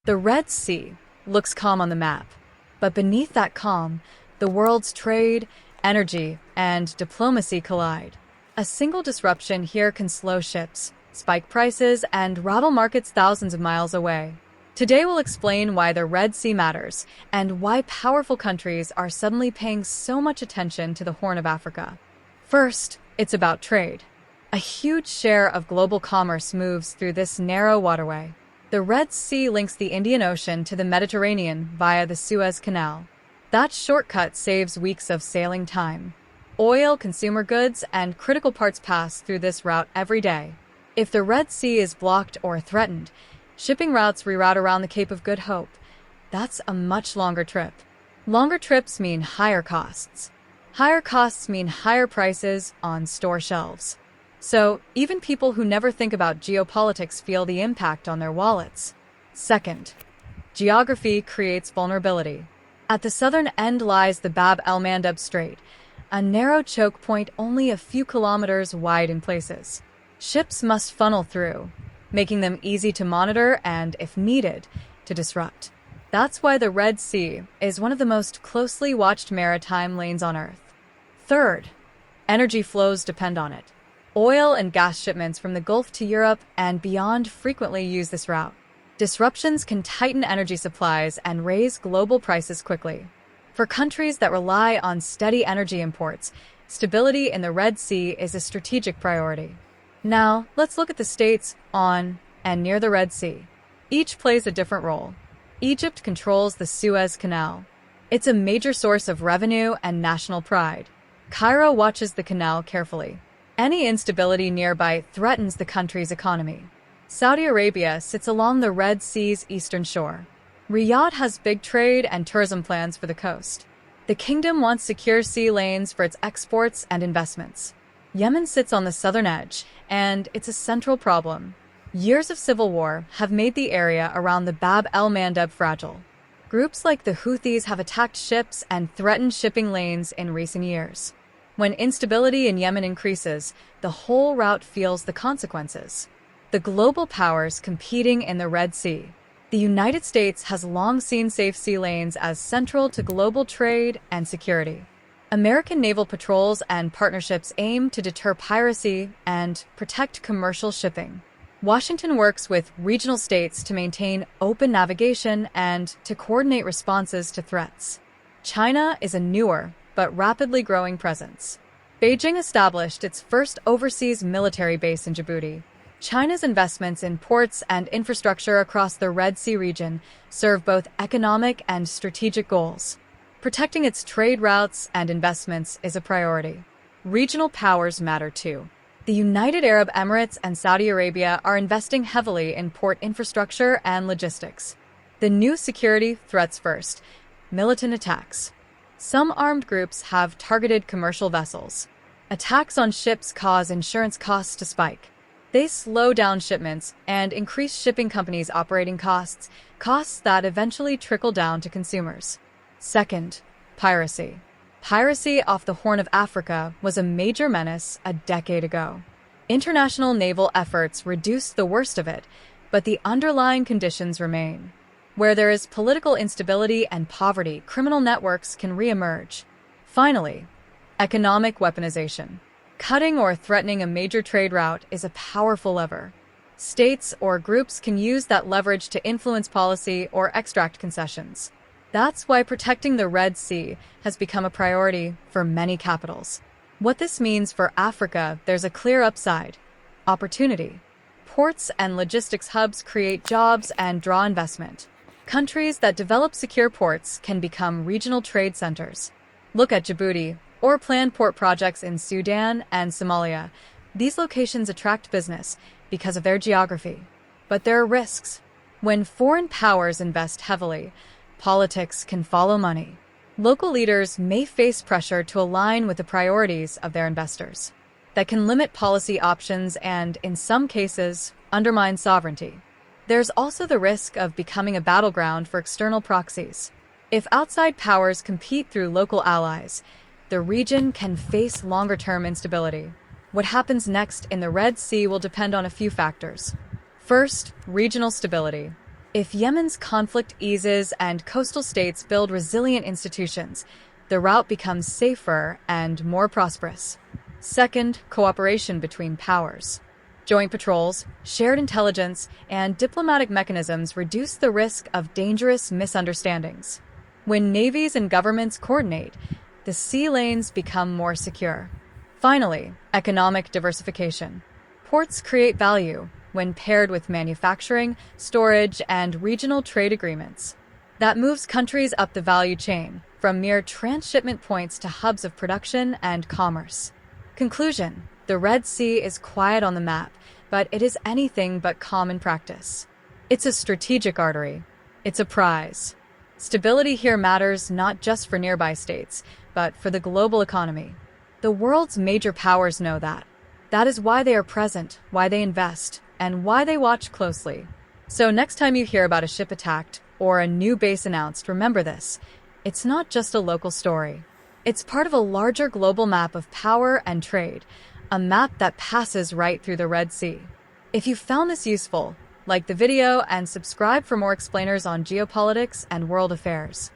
The Red Sea looks calm on the map, but beneath that calm, the world's trade, energy, and diplomacy collide. A single disruption here can slow ships, spike prices, and rattle markets thousands of miles away. Today we'll explain why the Red Sea matters and why powerful countries are suddenly paying so much attention to the Horn of Africa. First, it's about trade. A huge share of global commerce moves through this narrow waterway. The Red Sea links the Indian Ocean to the Mediterranean via the Suez Canal. That shortcut saves weeks of sailing time. Oil, consumer goods, and critical parts pass through this route every day. If the Red Sea is blocked or threatened, shipping routes reroute around the Cape of Good Hope. That's a much longer trip. Longer trips mean higher costs. Higher costs mean higher prices on store shelves. So, even people who never think about geopolitics feel the impact on their wallets. Second, geography creates vulnerability. At the southern end lies the Bab el-Mandeb Strait, a narrow choke point only a few kilometers wide in places. Ships must funnel through, making them easy to monitor and, if needed, to disrupt. That's why the Red Sea is one of the most closely watched maritime lanes on Earth. Third, energy flows depend on it. Oil and gas shipments from the Gulf to Europe and beyond frequently use this route. Disruptions can tighten energy supplies and raise global prices quickly. For countries that rely on steady energy imports, stability in the Red Sea is a strategic priority. Now, let's look at the states on and near the Red Sea. Each plays a different role. Egypt controls the Suez Canal. It's a major source of revenue and national pride. Cairo watches the canal carefully. Any instability nearby threatens the country's economy. Saudi Arabia sits along the Red Sea's eastern shore. Riyadh has big trade and tourism plans for the coast. The kingdom wants secure sea lanes for its exports and investments. Yemen sits on the southern edge, and it's a central problem. Years of civil war have made the area around the Bab el-Mandeb fragile. Groups like the Houthis have attacked ships and threatened shipping lanes in recent years. When instability in Yemen increases, the whole route feels the consequences. The global powers competing in the Red Sea. The United States has long seen safe sea lanes as central to global trade and security. American naval patrols and partnerships aim to deter piracy and protect commercial shipping. Washington works with regional states to maintain open navigation and to coordinate responses to threats. China is a newer, but rapidly growing presence. Beijing established its first overseas military base in Djibouti. China's investments in ports and infrastructure across the Red Sea region serve both economic and strategic goals. Protecting its trade routes and investments is a priority. Regional powers matter too. The United Arab Emirates and Saudi Arabia are investing heavily in port infrastructure and logistics. The new security threats first: militant attacks. Some armed groups have targeted commercial vessels. Attacks on ships cause insurance costs to spike. They slow down shipments and increase shipping companies' operating costs, costs that eventually trickle down to consumers. Second, piracy. Piracy off the Horn of Africa was a major menace a decade ago. International naval efforts reduced the worst of it, but the underlying conditions remain. Where there is political instability and poverty, criminal networks can reemerge. Finally, economic weaponization. Cutting or threatening a major trade route is a powerful lever. States or groups can use that leverage to influence policy or extract concessions. That's why protecting the Red Sea has become a priority for many capitals. What this means for Africa, there's a clear upside: opportunity. Ports and logistics hubs create jobs and draw investment. Countries that develop secure ports can become regional trade centers. Look at Djibouti, or planned port projects in Sudan and Somalia. These locations attract business because of their geography. But there are risks. When foreign powers invest heavily, politics can follow money. Local leaders may face pressure to align with the priorities of their investors. That can limit policy options and, in some cases, undermine sovereignty. There's also the risk of becoming a battleground for external proxies. If outside powers compete through local allies, the region can face longer-term instability. What happens next in the Red Sea will depend on a few factors. First, regional stability. If Yemen's conflict eases and coastal states build resilient institutions, the route becomes safer and more prosperous. Second, cooperation between powers. Joint patrols, shared intelligence, and diplomatic mechanisms reduce the risk of dangerous misunderstandings. When navies and governments coordinate, the sea lanes become more secure. Finally, economic diversification. Ports create value when paired with manufacturing, storage, and regional trade agreements. That moves countries up the value chain, from mere transshipment points to hubs of production and commerce. Conclusion: the Red Sea is quiet on the map, but it is anything but calm in practice. It's a strategic artery. It's a prize. Stability here matters not just for nearby states, but for the global economy. The world's major powers know that. That is why they are present, why they invest, and why they watch closely. So next time you hear about a ship attacked or a new base announced, remember this. It's not just a local story. It's part of a larger global map of power and trade, a map that passes right through the Red Sea. If you found this useful, like the video and subscribe for more explainers on geopolitics and world affairs.